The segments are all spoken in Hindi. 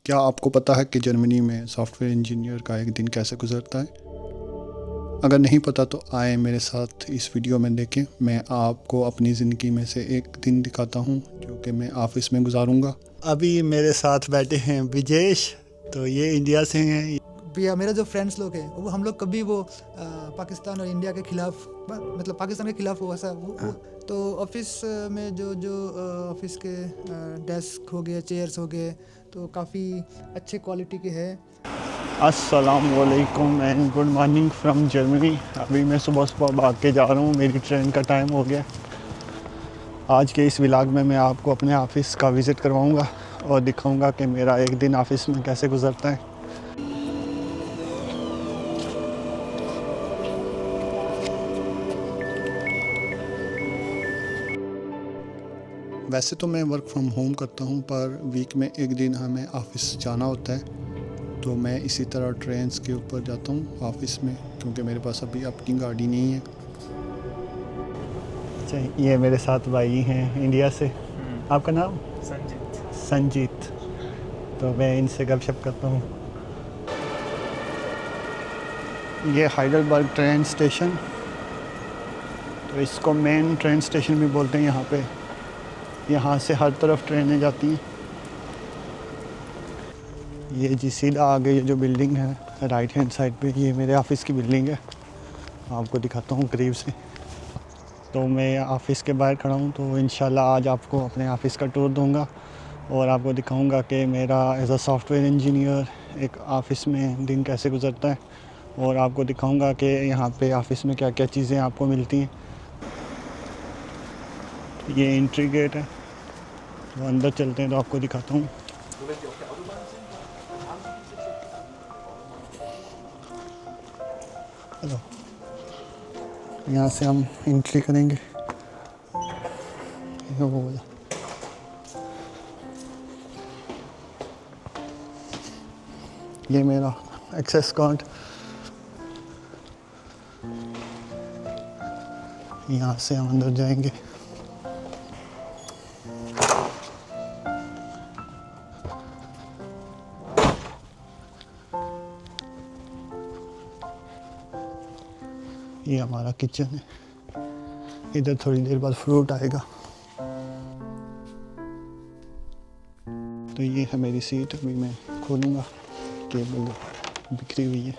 क्या आपको पता है कि जर्मनी में सॉफ्टवेयर इंजीनियर का एक दिन कैसे गुजरता है? अगर नहीं पता तो आए मेरे साथ इस वीडियो में देखें। मैं आपको अपनी ज़िंदगी में से एक दिन दिखाता हूँ जो कि मैं ऑफिस में गुजारूँगा। अभी मेरे साथ बैठे हैं विजेश, तो ये इंडिया से हैं। भैया मेरे जो फ्रेंड्स लोग हैं वो हम लोग कभी वो पाकिस्तान और इंडिया के खिलाफ मतलब पाकिस्तान के खिलाफ हो ऐसा वो तो ऑफिस में जो जो ऑफिस के डेस्क हो गए, चेयर्स हो गए, तो काफ़ी अच्छे क्वालिटी के हैं। अस्सलाम वालेकुम and good morning from Germany. अभी मैं सुबह सुबह भाग के जा रहा हूँ, मेरी ट्रेन का टाइम हो गया। आज के इस व्लॉग में मैं आपको अपने ऑफिस का विज़िट करवाऊँगा और दिखाऊँगा कि मेरा एक दिन ऑफिस में कैसे गुजरता है। वैसे तो मैं वर्क फ्रॉम होम करता हूँ, पर वीक में एक दिन हमें ऑफिस जाना होता है, तो मैं इसी तरह ट्रेन्स के ऊपर जाता हूँ ऑफिस में, क्योंकि मेरे पास अभी अपनी गाड़ी नहीं है। अच्छा, ये मेरे साथ भाई हैं इंडिया से। आपका नाम? संजीत। तो मैं इनसे गपशप करता हूँ। ये हाइडलबर्ग ट्रेन स्टेशन, तो इसको मेन ट्रेन स्टेशन भी बोलते हैं। यहाँ पे यहाँ से हर तरफ ट्रेनें जाती हैं। ये जी सीधा आगे ये जो बिल्डिंग है राइट हैंड साइड पे, ये मेरे ऑफिस की बिल्डिंग है। आपको दिखाता हूँ करीब से। तो मैं ऑफिस के बाहर खड़ा हूँ, तो इंशाल्लाह आज आपको अपने ऑफिस का टूर दूँगा और आपको दिखाऊँगा कि मेरा एज अ सॉफ्टवेयर इंजीनियर एक ऑफ़िस में दिन कैसे गुजरता है, और आपको दिखाऊँगा कि यहाँ पे ऑफ़िस में क्या क्या चीज़ें आपको मिलती हैं। ये एंट्री गेट है, तो अंदर चलते हैं तो आपको दिखाता हूँ। हेलो, यहाँ से हम एंट्री करेंगे। वो बोला, ये मेरा एक्सेस कार्ड। यहाँ से हम अंदर जाएंगे। ये हमारा किचन है। इधर थोड़ी देर बाद फ्रूट आएगा। तो ये है मेरी सीट। अभी मैं खोलूँगा, केबल बिखरी हुई है।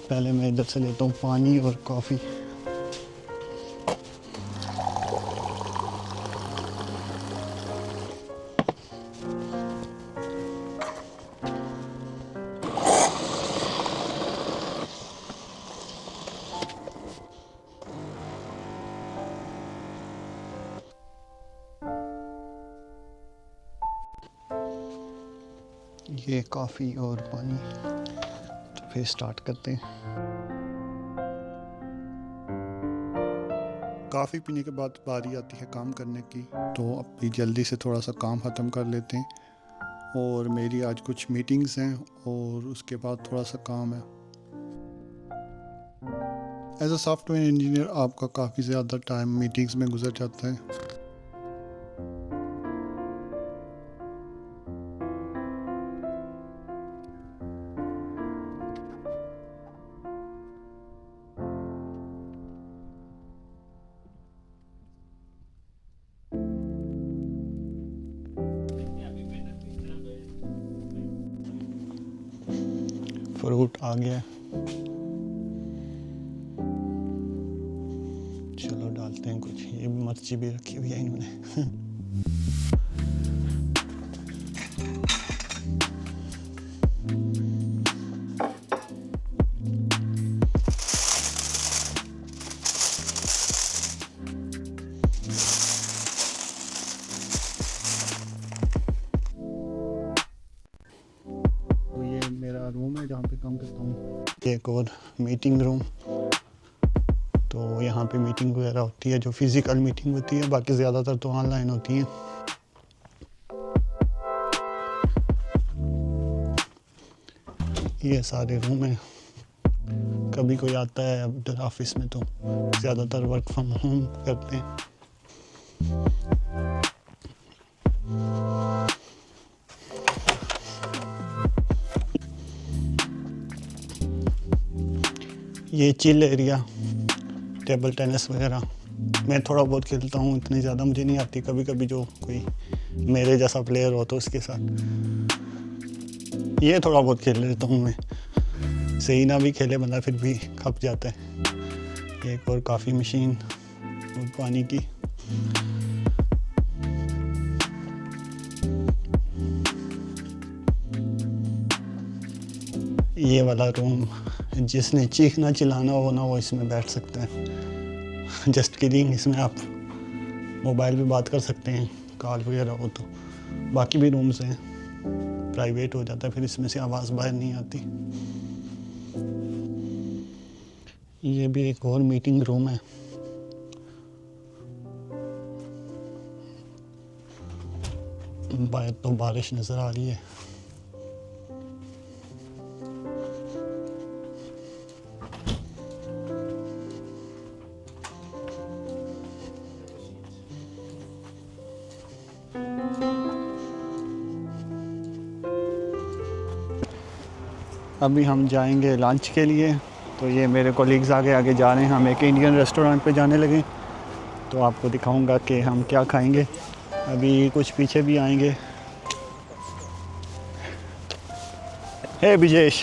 पहले मैं इधर से लेता हूँ पानी और कॉफ़ी। ये कॉफ़ी और पानी, तो फिर स्टार्ट करते हैं। कॉफ़ी पीने के बाद बारी आती है काम करने की, तो अभी जल्दी से थोड़ा सा काम ख़त्म कर लेते हैं। और मेरी आज कुछ मीटिंग्स हैं और उसके बाद थोड़ा सा काम है। एज अ सॉफ्टवेयर इंजीनियर आपका काफ़ी ज़्यादा टाइम मीटिंग्स में गुजर जाता है। फ्रूट आ गया, चलो डालते हैं कुछ। ये मिर्ची भी रखी हुई है इन्होंने। तो ये मेरा रूम है जहाँ पे काम करता हूँ। एक और मीटिंग रूम, तो यहाँ पे मीटिंग वगैरह होती है, जो फिज़िकल मीटिंग होती है, बाकी ज़्यादातर तो ऑनलाइन होती हैं। ये सारे रूम हैं। कभी कोई आता है उधर ऑफिस में तो ज़्यादातर वर्क फ्रॉम होम करते हैं। ये चिल एरिया, टेबल टेनिस वगैरह मैं थोड़ा बहुत खेलता हूँ, इतनी ज़्यादा मुझे नहीं आती। कभी कभी जो कोई मेरे जैसा प्लेयर हो तो उसके साथ ये थोड़ा बहुत खेल लेता हूँ मैं। सही ना भी खेले बंदा फिर भी खप जाता है। एक और काफ़ी मशीन और पानी की। ये वाला रूम, जिसने चीखना चिल्लाना हो ना वो इसमें बैठ सकता है। जस्ट किडिंग, इसमें आप मोबाइल पे बात कर सकते हैं, कॉल वगैरह हो तो। बाकी भी रूम्स हैं, प्राइवेट हो जाता है, फिर इसमें से आवाज़ बाहर नहीं आती। ये भी एक और मीटिंग रूम है। बाहर तो बारिश नज़र आ रही है। अभी हम जाएंगे लंच के लिए। तो ये मेरे कोलीग्स आगे आगे जा रहे हैं, हम एक इंडियन रेस्टोरेंट पे जाने लगे। तो आपको दिखाऊंगा कि हम क्या खाएंगे। अभी कुछ पीछे भी आएंगे। Hey Vijesh,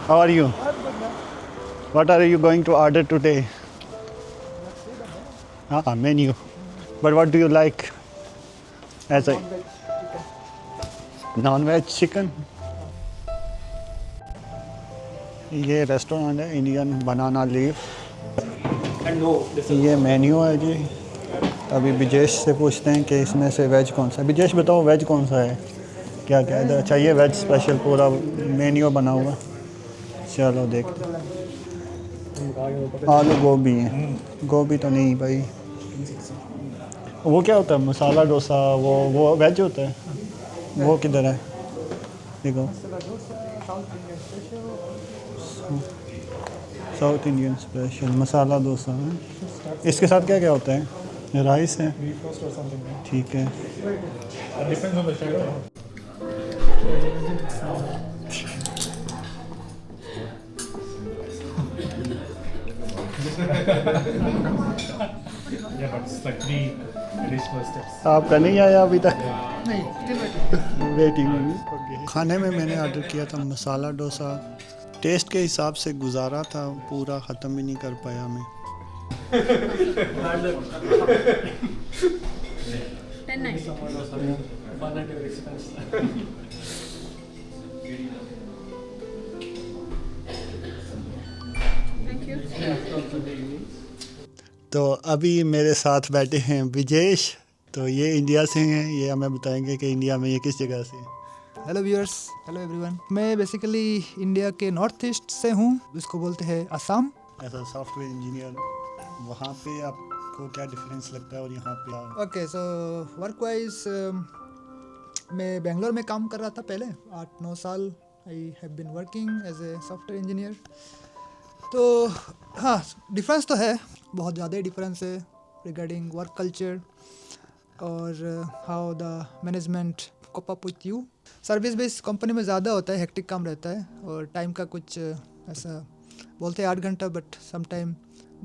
how are you? What are you going to order today? हाँ, menu. But what do you like as a non veg chicken? ये रेस्टोरेंट है इंडियन बनाना लीफ। ये मेन्यू है जी। अभी विजेश से पूछते हैं कि इसमें से वेज कौन सा है। विजेश बताओ वेज कौन सा है? क्या क्या इधर चाहिए? वेज स्पेशल पूरा मेन्यू बना हुआ। चलो देखते हैं। आलू गोभी है। गोभी तो नहीं भाई। वो क्या होता है? मसाला डोसा, वो वेज होता है? वो किधर है? देखो, south Indian special masala dosa है। इसके साथ क्या क्या होता है? राइस है, ठीक है। Yeah, but it's like 3 additional steps. आपका नहीं आया अभी तक? नहीं, still waiting. वेटिंग। खाने में मैंने ऑर्डर किया था मसाला डोसा। टेस्ट के हिसाब से गुजारा था, पूरा ख़त्म भी नहीं कर पाया मैं। 1090. Thank you. तो अभी मेरे साथ बैठे हैं विजेश। तो ये इंडिया से हैं, ये हमें बताएंगे कि इंडिया में ये किस जगह से हैं। Hello viewers, hello everyone. मैं बेसिकली इंडिया के नॉर्थ ईस्ट से हूँ, इसको बोलते हैं Assam. As a software engineer, वहाँ पे आपको क्या डिफरेंस लगता है और यहाँ पे? ओके, सो वर्क वाइज मैं बेंगलोर में काम कर रहा था पहले 8-9 साल। I have been working as a software engineer. तो हाँ, डिफरेंस तो है, बहुत ज़्यादा ही डिफरेंस है रिगार्डिंग वर्क कल्चर और how the management cope up with you. Service based company में ज़्यादा होता है, हेक्टिक काम रहता है और टाइम का कुछ ऐसा बोलते हैं 8 घंटा, बट सम टाइम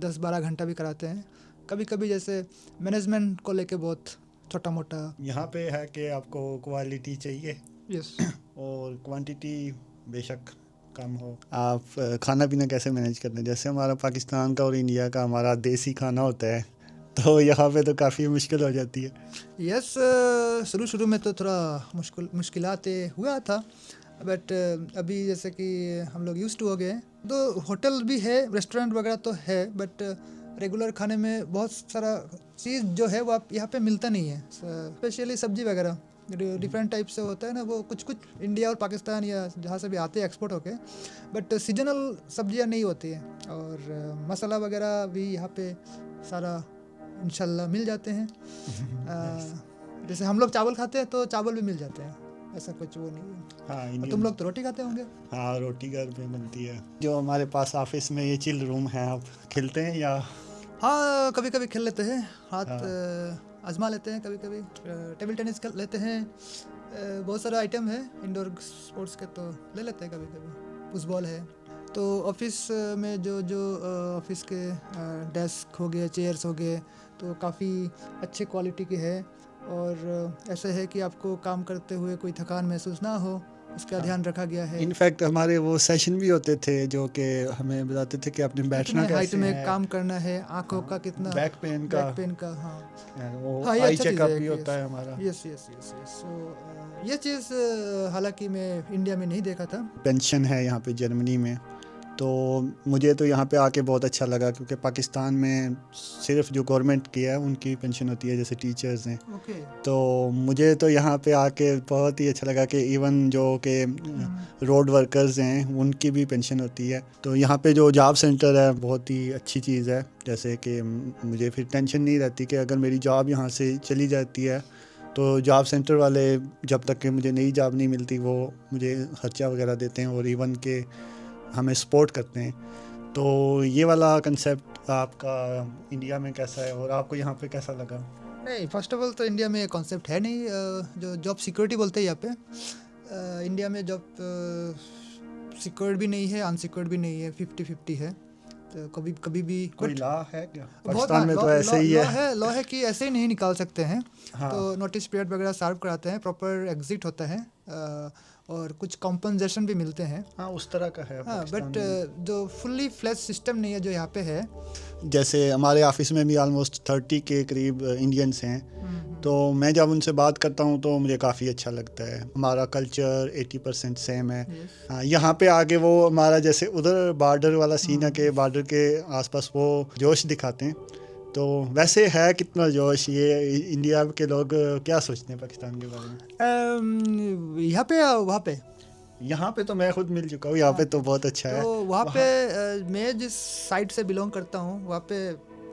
10-12 घंटा भी कराते हैं कभी कभी। जैसे मैनेजमेंट को लेके बहुत छोटा मोटा। यहाँ पे है कि आपको क्वालिटी चाहिए यस और क्वांटिटी बेशक कम हो। आप खाना पीना कैसे मैनेज करते हैं? जैसे हमारा पाकिस्तान का और इंडिया का हमारा देसी खाना होता है, तो यहाँ पे तो काफ़ी मुश्किल हो जाती है। यस, शुरू में तो थोड़ा मुश्किलात हुआ था, बट अभी जैसे कि हम लोग यूज्ड टू हो गए हैं। तो होटल भी है, रेस्टोरेंट वगैरह तो है, बट रेगुलर खाने में बहुत सारा चीज़ जो है वो आप यहाँ पे मिलता नहीं है। स्पेशली सब्जी वगैरह डिफरेंट टाइप से होता है ना, वो कुछ कुछ इंडिया और पाकिस्तान या जहाँ से भी आते हैं एक्सपोर्ट होके, बट सीजनल सब्जियाँ नहीं होती हैं। और मसाला वगैरह भी यहाँ पे सारा इंशाल्लाह मिल जाते हैं। जैसे हम लोग चावल खाते हैं तो चावल भी मिल जाते हैं। ऐसा कुछ वो नहीं है। हाँ और इंडियन। तुम लोग तो रोटी खाते होंगे? हाँ रोटी घर पे बनती है। जो हमारे पास ऑफिस में ये चिल रूम है, आप खेलते हैं या? हाँ कभी कभी खेल लेते हैं, हाथ हाँ। आजमा लेते हैं, कभी कभी टेबल टेनिस खेल लेते हैं। बहुत सारा आइटम है इंडोर स्पोर्ट्स के, तो ले लेते हैं कभी कभी। फुटबॉल है। तो ऑफिस में जो जो ऑफिस के डेस्क हो गए, चेयर्स हो गए, तो काफ़ी अच्छे क्वालिटी के है। और ऐसे है कि आपको काम करते हुए कोई थकान महसूस ना हो, उसका ध्यान रखा गया है। इनफैक्ट हमारे वो सेशन भी होते थे जो कि हमें बताते थे कि आपने बैठना कितने हाइट कैसे में है, काम करना है, आंखों का कितना, बैक पेन का, बैक पेन का। हाँ वो हाँ, ये आई अच्छा चीज़ चेकअप है भी कि होता है हमारा। Yes yes yes yes. So ये चीज़ हालांकि मैं इंडिया में नहीं देखा था। पेंशन है यहाँ पे जर्मनी में, तो मुझे तो यहाँ पे आके बहुत अच्छा लगा, क्योंकि पाकिस्तान में सिर्फ जो गवर्नमेंट की है उनकी पेंशन होती है, जैसे टीचर्स हैं। ओके। तो मुझे तो यहाँ पे आके बहुत ही अच्छा लगा कि इवन जो कि रोड वर्कर्स हैं उनकी भी पेंशन होती है। तो यहाँ पे जो जॉब सेंटर है बहुत ही अच्छी चीज़ है, जैसे कि मुझे फिर टेंशन नहीं रहती कि अगर मेरी जॉब यहाँ से चली जाती है तो जॉब सेंटर वाले जब तक कि मुझे नई जॉब नहीं मिलती वो मुझे खर्चा वगैरह देते हैं और इवन के हमें सपोर्ट करते हैं। तो ये वाला कंसेप्ट आपका इंडिया में कैसा है और आपको यहाँ पे कैसा लगा? नहीं, फर्स्ट ऑफ ऑल तो इंडिया में कॉन्सेप्ट है नहीं, जो जॉब सिक्योरिटी बोलते हैं यहाँ पे। इंडिया में जॉब सिक्योर्ड भी नहीं है, अनसिक्योर्ड भी नहीं है, 50-50 है। तो कभी कभी भी कोई लॉ है क्या? बहुत पाकिस्तान में तो ऐसे ही है। लॉ है कि ऐसे ही नहीं निकाल सकते हैं। हाँ। तो नोटिस पीरियड वगैरह सर्व कराते हैं, प्रॉपर एग्जिट होता है, और कुछ कॉम्पनसेशन भी मिलते हैं। हाँ उस तरह का है हाँ, पाकिस्तान बट में। जो फुल्ली फ्लैश सिस्टम नहीं है जो यहाँ पे है। जैसे हमारे ऑफिस में भी ऑलमोस्ट 30 के करीब इंडियंस हैं, तो मैं जब उनसे बात करता हूँ तो मुझे काफ़ी अच्छा लगता है। हमारा कल्चर 80% सेम है। हाँ, यहाँ पे आके वो हमारा जैसे उधर बॉर्डर वाला सीन है कि बॉर्डर के आसपास वो जोश दिखाते हैं, तो वैसे है कितना जोश? ये इंडिया के लोग क्या सोचते हैं पाकिस्तान के बारे में? यहाँ पे या वहाँ पे? यहाँ पे तो मैं खुद मिल चुका हूँ, यहाँ पे तो बहुत अच्छा है। तो वहाँ पे मैं जिस साइड से बिलोंग करता हूँ वहाँ पे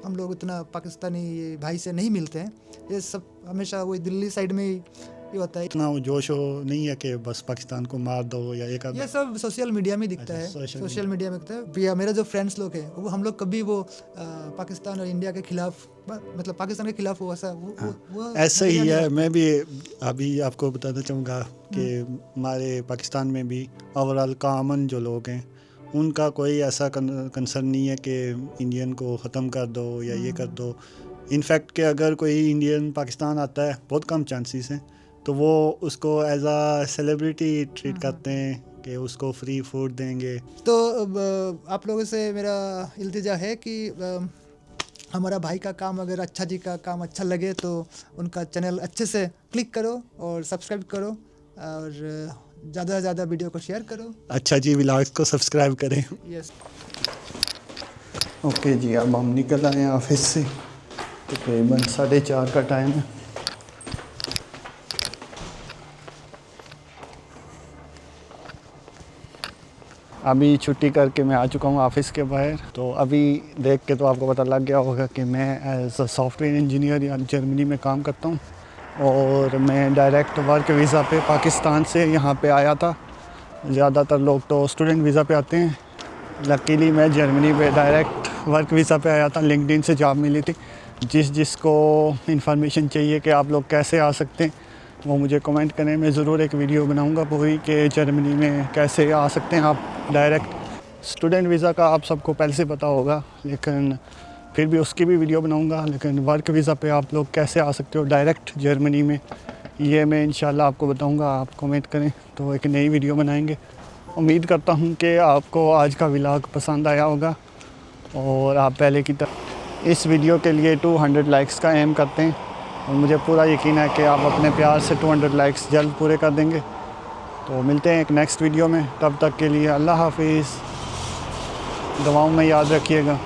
हम लोग उतना पाकिस्तानी भाई से नहीं मिलते हैं। ये सब हमेशा वही दिल्ली साइड में ही ये होता है। इतना वो जोश हो नहीं है कि बस पाकिस्तान को मार दो या एक आध। ये सब सोशल मीडिया में दिखता अच्छा, है, सोशल सोशल मीडिया में दिखता है। भैया मेरे जो फ्रेंड्स लोग हैं वो हम लोग कभी वो पाकिस्तान और इंडिया के खिलाफ, मतलब पाकिस्तान के खिलाफ वो ऐसा वो ऐसा ही है। मैं भी अभी आपको बताना चाहूँगा कि हमारे पाकिस्तान में भी ओवरऑल कॉमन जो लोग हैं उनका कोई ऐसा कंसर्न नहीं है कि इंडियन को ख़त्म कर दो या ये कर दो। इनफैक्ट कि अगर कोई इंडियन पाकिस्तान आता है, बहुत कम चांसेस हैं, तो वो उसको एज आ सेलिब्रिटी ट्रीट करते हैं कि उसको फ्री फूड देंगे। तो आप लोगों से मेरा इल्तिजा है कि हमारा भाई का काम, अगर अच्छा जी का काम अच्छा लगे तो उनका चैनल अच्छे से क्लिक करो और सब्सक्राइब करो और ज़्यादा से ज़्यादा वीडियो को शेयर करो। अच्छा जी व्लॉग्स को सब्सक्राइब करें। यस। ओके जी, अब हम निकल आए हैं ऑफिस से, तकरीबन 4:30 का टाइम है। अभी छुट्टी करके मैं आ चुका हूँ ऑफिस के बाहर। तो अभी देख के तो आपको पता लग गया होगा कि मैं एज अ सॉफ्टवेयर इंजीनियर यहाँ जर्मनी में काम करता हूँ, और मैं डायरेक्ट वर्क वीज़ा पे पाकिस्तान से यहाँ पे आया था। ज़्यादातर लोग तो स्टूडेंट वीज़ा पे आते हैं, लकीली मैं जर्मनी पे डायरेक्ट वर्क वीज़ा पे आया था। लिंक्डइन से जॉब मिली थी। जिसको इन्फॉर्मेशन चाहिए कि आप लोग कैसे आ सकते हैं वो मुझे कमेंट करें, मैं ज़रूर एक वीडियो बनाऊंगा पूरी कि जर्मनी में कैसे आ सकते हैं आप डायरेक्ट। स्टूडेंट वीज़ा का आप सबको पहले से पता होगा, लेकिन फिर भी उसकी भी वीडियो बनाऊंगा। लेकिन वर्क वीज़ा पे आप लोग कैसे आ सकते हो डायरेक्ट जर्मनी में, ये मैं इंशाल्लाह आपको बताऊंगा। आप कमेंट करें तो एक नई वीडियो बनाएंगे। उम्मीद करता हूँ कि आपको आज का व्लॉग पसंद आया होगा, और आप पहले की तरह इस वीडियो के लिए 200 लाइक्स का एम करते हैं, और मुझे पूरा यकीन है कि आप अपने प्यार से 200 लाइक्स जल्द पूरे कर देंगे। तो मिलते हैं एक नेक्स्ट वीडियो में, तब तक के लिए अल्लाह हाफिज़। दुआओं में याद रखिएगा।